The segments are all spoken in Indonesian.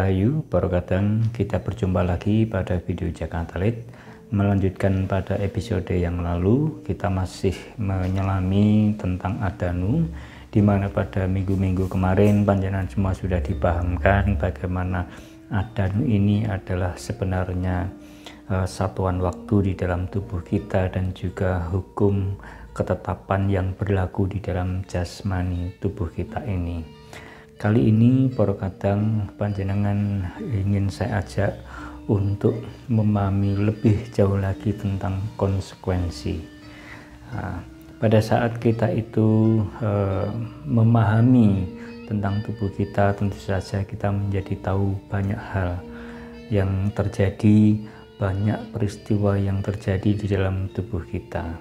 Rahayu, baru kadang kita berjumpa lagi pada video Jakarta Lead. Melanjutkan pada episode yang lalu, kita masih menyelami tentang Adanu, di mana pada minggu-minggu kemarin panjenengan semua sudah dipahamkan bagaimana Adanu ini adalah sebenarnya satuan waktu di dalam tubuh kita dan juga hukum ketetapan yang berlaku di dalam jasmani tubuh kita ini. Kali ini para kadang panjenengan ingin saya ajak untuk memahami lebih jauh lagi tentang konsekuensi. Pada saat kita itu memahami tentang tubuh kita, tentu saja kita menjadi tahu banyak hal yang terjadi, banyak peristiwa yang terjadi di dalam tubuh kita.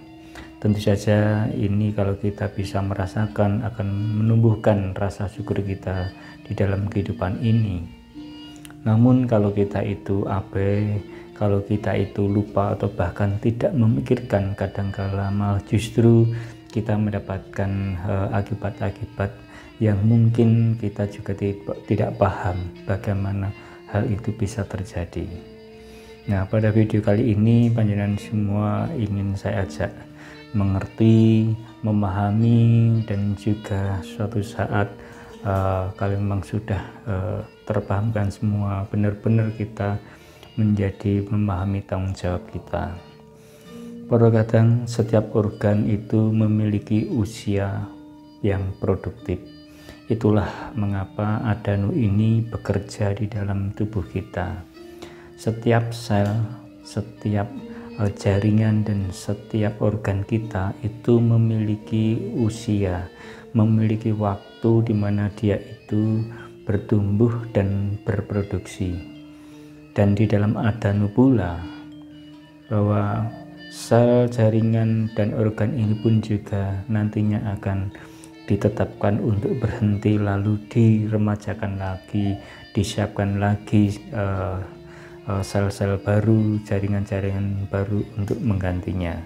Tentu saja ini kalau kita bisa merasakan akan menumbuhkan rasa syukur kita di dalam kehidupan ini. Namun kalau kita itu abai, kalau kita itu lupa atau bahkan tidak memikirkan, kadangkala malah justru kita mendapatkan akibat-akibat yang mungkin kita juga tidak paham bagaimana hal itu bisa terjadi. Nah, pada video kali ini panjenengan semua ingin saya ajak mengerti, memahami, dan juga suatu saat kalau memang sudah terpahamkan semua, benar-benar kita menjadi memahami tanggung jawab kita. Pada kadang setiap organ itu memiliki usia yang produktif. Itulah mengapa Adanu ini bekerja di dalam tubuh kita. Setiap sel, setiap jaringan dan setiap organ kita itu memiliki usia, memiliki waktu di mana dia itu bertumbuh dan berproduksi. Dan di dalam Adanu pula bahwa sel, jaringan dan organ ini pun juga nantinya akan ditetapkan untuk berhenti, lalu diremajakan lagi, disiapkan lagi sel-sel baru, jaringan-jaringan baru untuk menggantinya.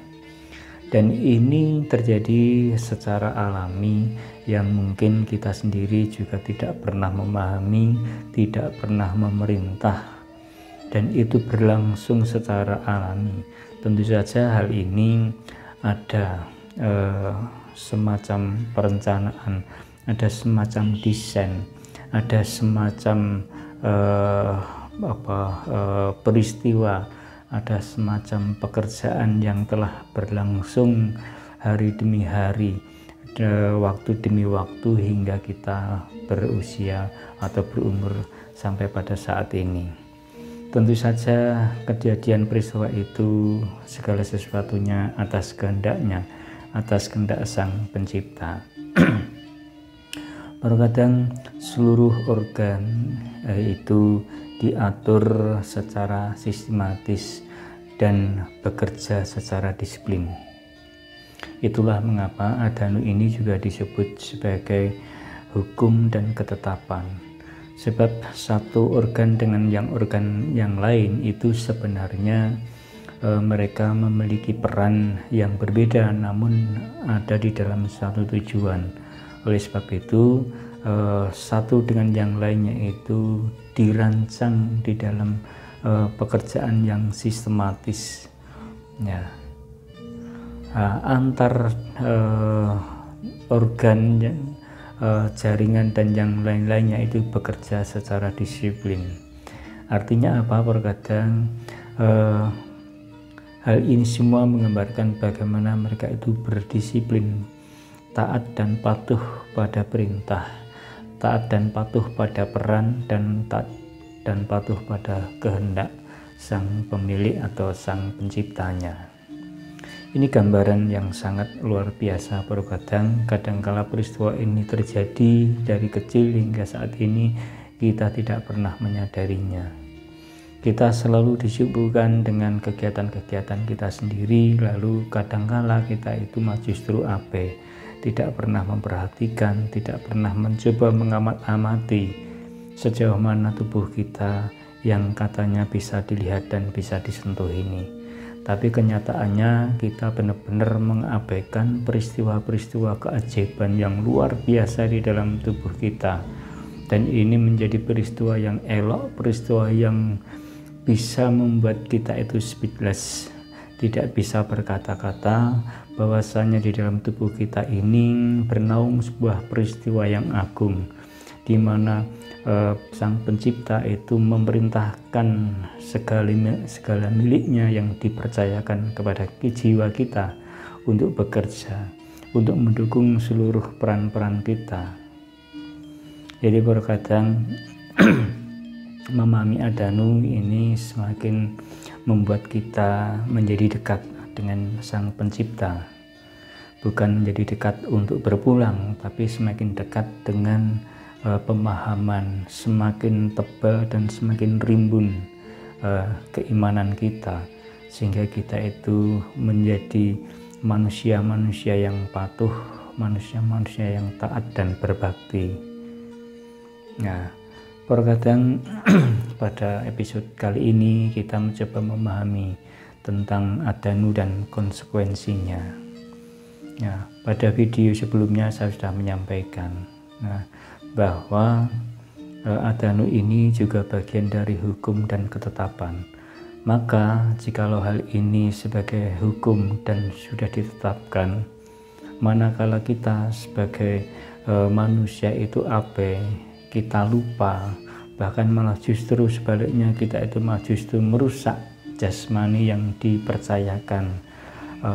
Dan ini terjadi secara alami yang mungkin kita sendiri juga tidak pernah memahami, tidak pernah memerintah, dan itu berlangsung secara alami. Tentu saja hal ini ada semacam perencanaan, ada semacam desain, ada semacam peristiwa, ada semacam pekerjaan yang telah berlangsung hari demi hari, waktu demi waktu hingga kita berusia atau berumur sampai pada saat ini. Tentu saja kejadian peristiwa itu segala sesuatunya atas kehendaknya, atas kehendak Sang Pencipta. Terkadang seluruh organ itu diatur secara sistematis dan bekerja secara disiplin. Itulah mengapa Adanu ini juga disebut sebagai hukum dan ketetapan. Sebab satu organ dengan organ yang lain itu sebenarnya mereka memiliki peran yang berbeda, namun ada di dalam satu tujuan. Oleh sebab itu satu dengan yang lainnya itu dirancang di dalam pekerjaan yang sistematis, ya. Antar organ, jaringan dan yang lain-lainnya itu bekerja secara disiplin. Artinya apa? Terkadang hal ini semua menggambarkan bagaimana mereka itu berdisiplin, taat dan patuh pada perintah, taat dan patuh pada peran, dan taat dan patuh pada kehendak Sang Pemilik atau Sang Penciptanya. Ini gambaran yang sangat luar biasa. Kadangkala peristiwa ini terjadi dari kecil hingga saat ini kita tidak pernah menyadarinya. Kita selalu disibukkan dengan kegiatan-kegiatan kita sendiri, lalu kadangkala kita itu justru abai, tidak pernah memperhatikan, tidak pernah mencoba mengamat-amati sejauh mana tubuh kita yang katanya bisa dilihat dan bisa disentuh ini. Tapi kenyataannya kita benar-benar mengabaikan peristiwa-peristiwa keajaiban yang luar biasa di dalam tubuh kita, Dan ini menjadi peristiwa yang elok, peristiwa yang bisa membuat kita itu speechless, tidak bisa berkata-kata, bahwasanya di dalam tubuh kita ini bernaung sebuah peristiwa yang agung, di mana Sang Pencipta itu memerintahkan segala miliknya yang dipercayakan kepada jiwa kita untuk bekerja, untuk mendukung seluruh peran-peran kita. Jadi terkadang memahami Adanu ini semakin membuat kita menjadi dekat dengan Sang Pencipta. Bukan menjadi dekat untuk berpulang, tapi semakin dekat dengan pemahaman, semakin tebal dan semakin rimbun keimanan kita, sehingga kita itu menjadi manusia-manusia yang patuh, manusia-manusia yang taat dan berbakti. Nah, terkadang pada episode kali ini kita mencoba memahami tentang Adanu dan konsekuensinya. Nah, pada video sebelumnya saya sudah menyampaikan bahwa Adanu ini juga bagian dari hukum dan ketetapan. Maka jikalau hal ini sebagai hukum dan sudah ditetapkan, manakala kita sebagai manusia itu abai, kita lupa, bahkan malah justru sebaliknya kita itu malah justru merusak jasmani yang dipercayakan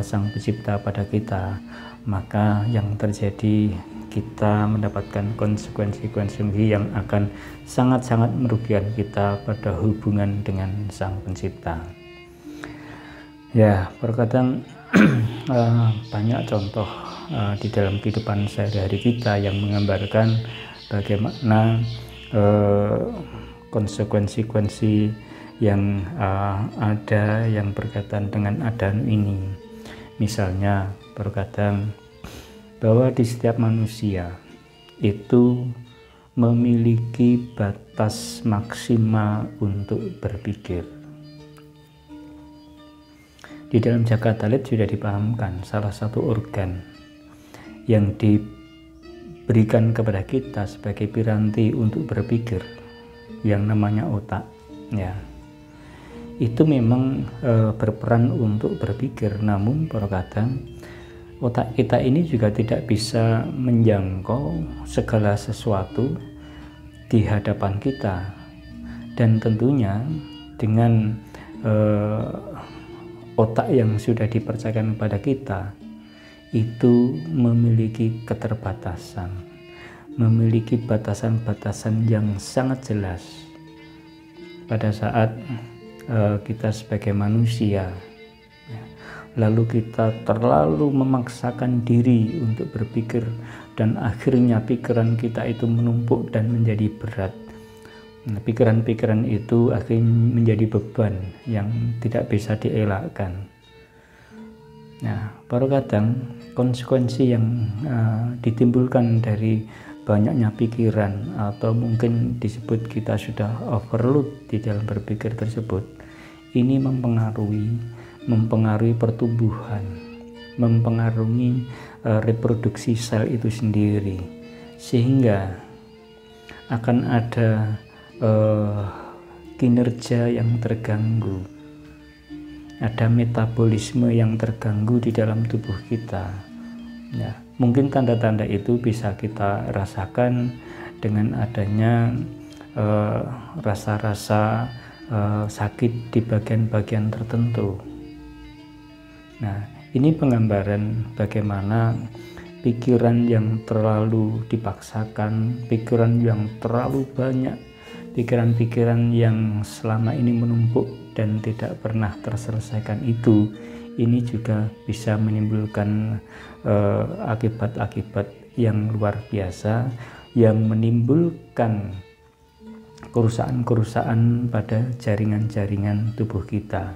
Sang Pencipta pada kita, maka yang terjadi kita mendapatkan konsekuensi yang akan sangat-sangat merugikan kita pada hubungan dengan Sang Pencipta. Ya, terkadang banyak contoh di dalam kehidupan sehari-hari kita yang menggambarkan bagaimana konsekuensi yang ada yang berkaitan dengan Adanu ini. Misalnya terkadang bahwa di setiap manusia itu memiliki batas maksimal untuk berpikir. Di dalam Jagat Talit sudah dipahamkan salah satu organ yang diberikan kepada kita sebagai piranti untuk berpikir yang namanya otak, ya. Itu memang berperan untuk berpikir, namun terkadang otak kita ini juga tidak bisa menjangkau segala sesuatu di hadapan kita, dan tentunya dengan otak yang sudah dipercayakan kepada kita itu memiliki keterbatasan, memiliki batasan-batasan yang sangat jelas. Pada saat kita sebagai manusia lalu kita terlalu memaksakan diri untuk berpikir, dan akhirnya pikiran kita itu menumpuk dan menjadi berat. Pikiran-pikiran itu akhirnya menjadi beban yang tidak bisa dielakkan. Nah, terkadang konsekuensi yang ditimbulkan dari banyaknya pikiran, atau mungkin disebut kita sudah overload di dalam berpikir tersebut, ini mempengaruhi pertumbuhan, mempengaruhi reproduksi sel itu sendiri, sehingga akan ada kinerja yang terganggu, ada metabolisme yang terganggu di dalam tubuh kita. Ya, mungkin tanda-tanda itu bisa kita rasakan dengan adanya rasa-rasa sakit di bagian-bagian tertentu. Nah, ini penggambaran bagaimana pikiran yang terlalu dipaksakan, pikiran yang terlalu banyak, pikiran-pikiran yang selama ini menumpuk dan tidak pernah terselesaikan itu, ini juga bisa menimbulkan akibat-akibat yang luar biasa, yang menimbulkan kerusakan-kerusakan pada jaringan-jaringan tubuh kita.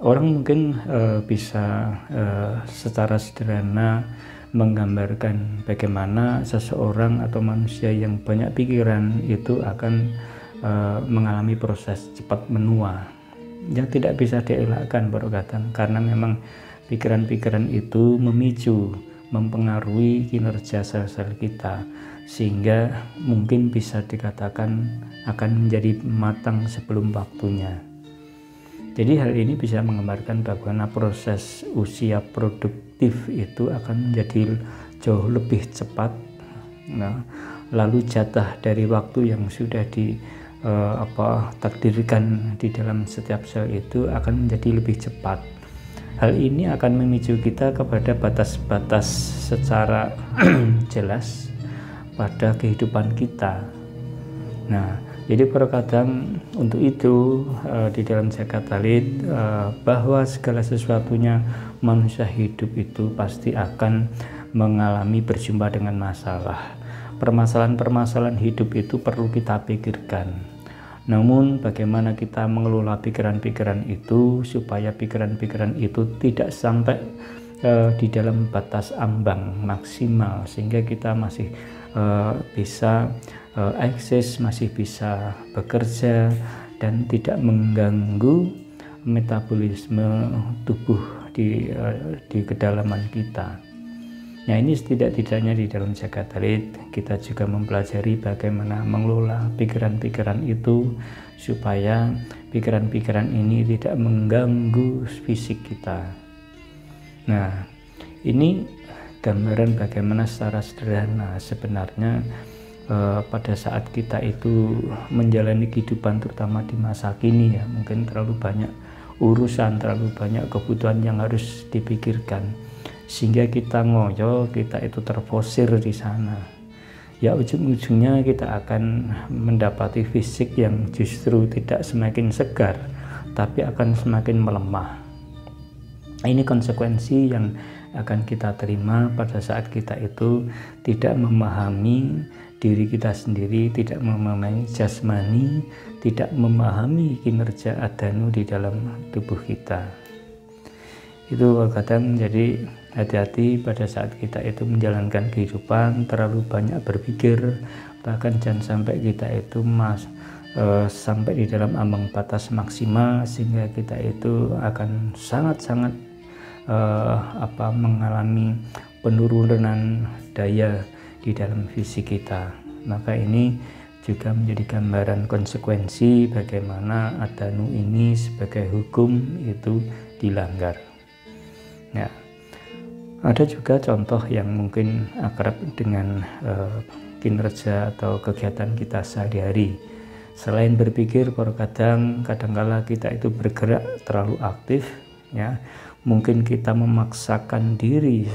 Orang mungkin bisa secara sederhana menggambarkan bagaimana seseorang atau manusia yang banyak pikiran itu akan mengalami proses cepat menua yang tidak bisa dielakkan berkatan, karena memang pikiran-pikiran itu memicu, mempengaruhi kinerja sel-sel kita, sehingga mungkin bisa dikatakan akan menjadi matang sebelum waktunya. Jadi hal ini bisa menggambarkan bagaimana proses usia produktif itu akan menjadi jauh lebih cepat. Nah, lalu jatah dari waktu yang sudah takdirkan di dalam setiap sel itu akan menjadi lebih cepat. Hal ini akan memicu kita kepada batas-batas secara jelas pada kehidupan kita. Nah, jadi terkadang untuk itu di dalam zakat talit bahwa segala sesuatunya manusia hidup itu pasti akan mengalami berjumpa dengan masalah. Permasalahan-permasalahan hidup itu perlu kita pikirkan. Namun bagaimana kita mengelola pikiran-pikiran itu supaya pikiran-pikiran itu tidak sampai di dalam batas ambang maksimal, sehingga kita masih bisa eksis, masih bisa bekerja dan tidak mengganggu metabolisme tubuh di kedalaman kita. Nah, ini setidak-tidaknya di dalam zakat talit kita juga mempelajari bagaimana mengelola pikiran-pikiran itu supaya pikiran-pikiran ini tidak mengganggu fisik kita. Nah, ini gambaran bagaimana secara sederhana sebenarnya pada saat kita itu menjalani kehidupan, terutama di masa kini ya, mungkin terlalu banyak urusan, terlalu banyak kebutuhan yang harus dipikirkan, sehingga kita ngoyo, kita itu terfosir di sana. Ya, ujung-ujungnya kita akan mendapati fisik yang justru tidak semakin segar, tapi akan semakin melemah. Ini konsekuensi yang akan kita terima pada saat kita itu tidak memahami diri kita sendiri, tidak memahami jasmani, tidak memahami kinerja adanu di dalam tubuh kita. Itu kadang jadi hati-hati pada saat kita itu menjalankan kehidupan, terlalu banyak berpikir, bahkan jangan sampai kita itu sampai di dalam ambang batas maksimal, sehingga kita itu akan sangat-sangat mengalami penurunan daya di dalam fisik kita. Maka ini juga menjadi gambaran konsekuensi bagaimana adanu ini sebagai hukum itu dilanggar. Ya, ada juga contoh yang mungkin akrab dengan kinerja atau kegiatan kita sehari-hari. Selain berpikir, kadang-kala kita itu bergerak terlalu aktif, ya. Mungkin kita memaksakan diri,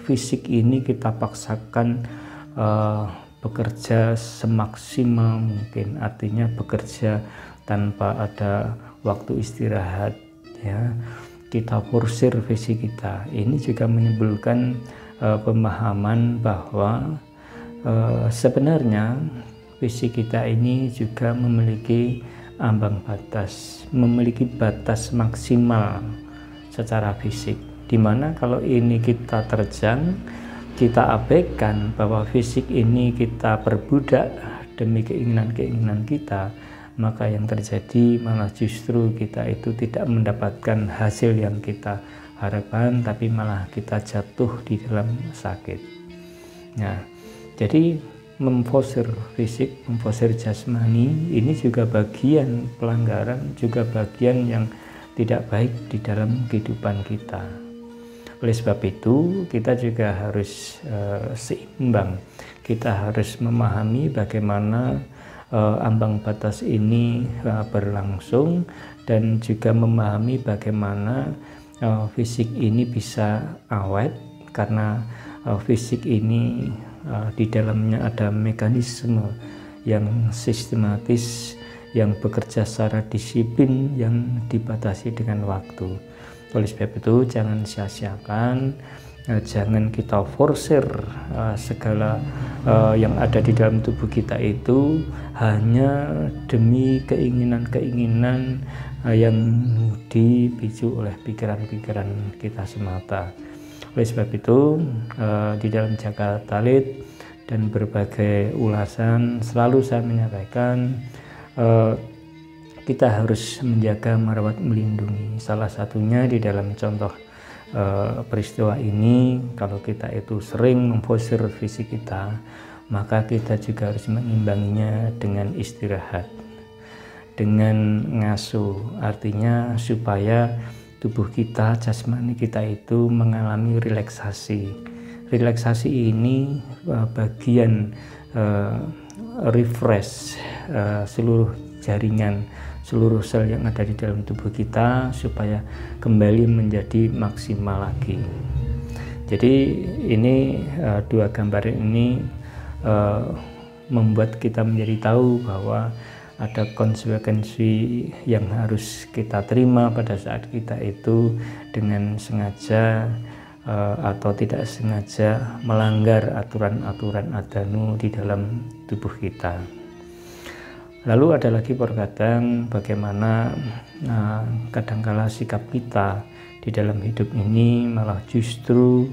fisik ini kita paksakan bekerja semaksimal mungkin, artinya bekerja tanpa ada waktu istirahat, ya. Kita forsir fisik kita. Ini juga menimbulkan pemahaman bahwa sebenarnya fisik kita ini juga memiliki ambang batas, memiliki batas maksimal secara fisik, dimana kalau ini kita terjang, kita abaikan bahwa fisik ini kita perbudak demi keinginan-keinginan kita, maka yang terjadi malah justru kita itu tidak mendapatkan hasil yang kita harapkan, tapi malah kita jatuh di dalam sakit. Nah, jadi memfosir fisik, memfosir jasmani, ini juga bagian pelanggaran, juga bagian yang tidak baik di dalam kehidupan kita. Oleh sebab itu kita juga harus seimbang. Kita harus memahami bagaimana ambang batas ini berlangsung, dan juga memahami bagaimana fisik ini bisa awet, karena fisik ini di dalamnya ada mekanisme yang sistematis, yang bekerja secara disiplin, yang dibatasi dengan waktu. Oleh sebab itu jangan sia-siakan, jangan kita forsir segala yang ada di dalam tubuh kita itu hanya demi keinginan-keinginan yang dipicu oleh pikiran-pikiran kita semata. Oleh sebab itu di dalam zakat talit dan berbagai ulasan selalu saya menyampaikan kita harus menjaga, merawat, melindungi. Salah satunya di dalam contoh peristiwa ini, kalau kita itu sering memfosir fisik kita, maka kita juga harus mengimbanginya dengan istirahat, dengan ngasuh, artinya supaya tubuh kita, jasmani kita itu mengalami relaksasi. Relaksasi ini bagian refresh seluruh jaringan, seluruh sel yang ada di dalam tubuh kita supaya kembali menjadi maksimal lagi. Jadi ini dua gambar ini membuat kita menjadi tahu bahwa ada konsekuensi yang harus kita terima pada saat kita itu dengan sengaja atau tidak sengaja melanggar aturan-aturan adanu di dalam tubuh kita. Lalu ada lagi perkataan bagaimana kadangkala sikap kita di dalam hidup ini malah justru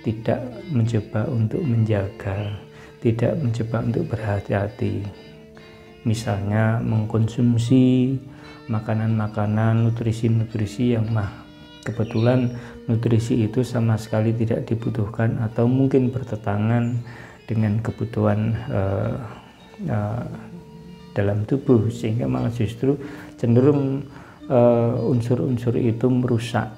tidak mencoba untuk menjaga, tidak mencoba untuk berhati-hati. Misalnya mengkonsumsi makanan-makanan, nutrisi-nutrisi yang kebetulan nutrisi itu sama sekali tidak dibutuhkan atau mungkin bertentangan dengan kebutuhan dalam tubuh, sehingga malah justru cenderung unsur-unsur itu merusak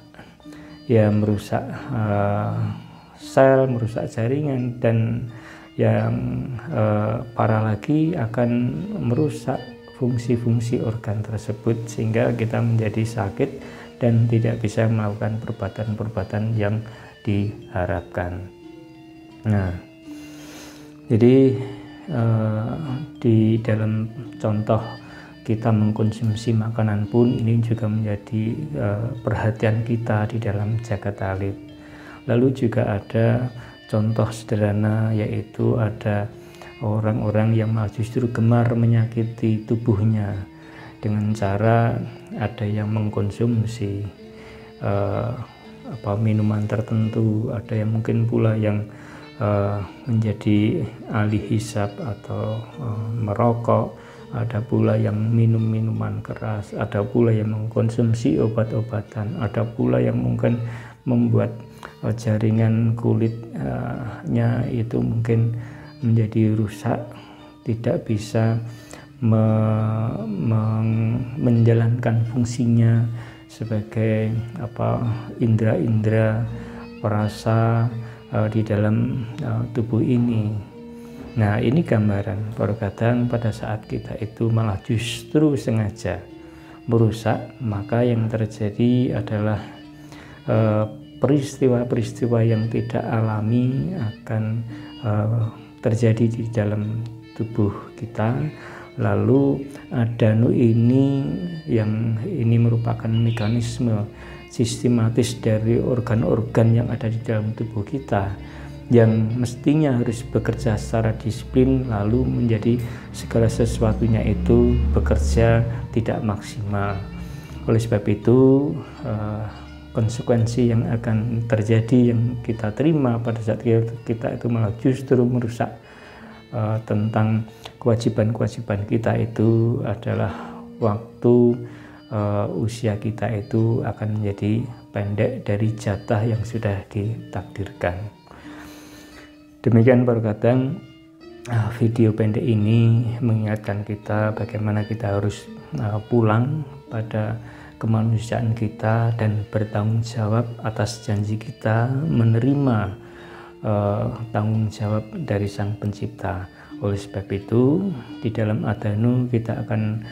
sel, merusak jaringan, dan yang parah lagi akan merusak fungsi-fungsi organ tersebut sehingga kita menjadi sakit dan tidak bisa melakukan perbuatan-perbuatan yang diharapkan. Nah, jadi di dalam contoh kita mengkonsumsi makanan pun ini juga menjadi perhatian kita di dalam jagat alit. Lalu juga ada contoh sederhana, yaitu ada orang-orang yang malah justru gemar menyakiti tubuhnya dengan cara ada yang mengkonsumsi minuman tertentu, ada yang mungkin pula yang menjadi ahli hisab atau merokok, ada pula yang minum minuman keras, ada pula yang mengkonsumsi obat-obatan, ada pula yang mungkin membuat jaringan kulitnya itu mungkin menjadi rusak, tidak bisa menjalankan fungsinya sebagai indera-indera perasa di dalam tubuh ini. Nah, ini gambaran perkataan pada saat kita itu malah justru sengaja merusak, maka yang terjadi adalah peristiwa-peristiwa yang tidak alami akan terjadi di dalam tubuh kita. Lalu adanu ini merupakan mekanisme sistematis dari organ-organ yang ada di dalam tubuh kita yang mestinya harus bekerja secara disiplin, lalu menjadi segala sesuatunya itu bekerja tidak maksimal. Oleh sebab itu konsekuensi yang akan terjadi yang kita terima pada saat kita itu malah justru merusak tentang kewajiban-kewajiban kita itu adalah waktu usia kita itu akan menjadi pendek dari jatah yang sudah ditakdirkan. Demikian perkataan video pendek ini mengingatkan kita bagaimana kita harus pulang pada kemanusiaan kita dan bertanggung jawab atas janji kita menerima tanggung jawab dari Sang Pencipta. Oleh sebab itu di dalam adanu kita akan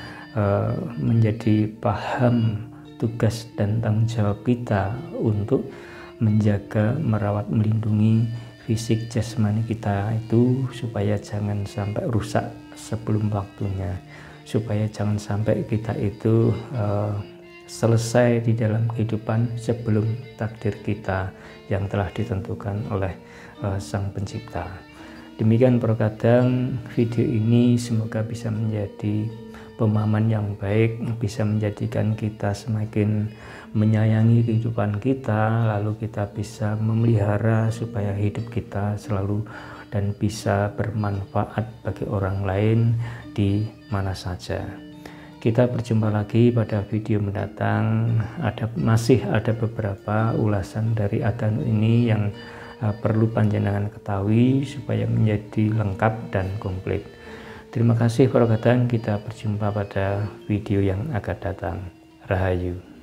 menjadi paham tugas dan tanggung jawab kita untuk menjaga, merawat, melindungi fisik jasmani kita itu supaya jangan sampai rusak sebelum waktunya, supaya jangan sampai kita itu selesai di dalam kehidupan sebelum takdir kita yang telah ditentukan oleh Sang Pencipta. Demikian perkataan video ini, semoga bisa menjadi pemahaman yang baik, bisa menjadikan kita semakin menyayangi kehidupan kita, lalu kita bisa memelihara supaya hidup kita selalu dan bisa bermanfaat bagi orang lain di mana saja. Kita berjumpa lagi pada video mendatang. Masih ada beberapa ulasan dari adanu ini yang perlu panjenengan ketahui supaya menjadi lengkap dan komplit. Terima kasih para kadang, kita berjumpa pada video yang akan datang. Rahayu.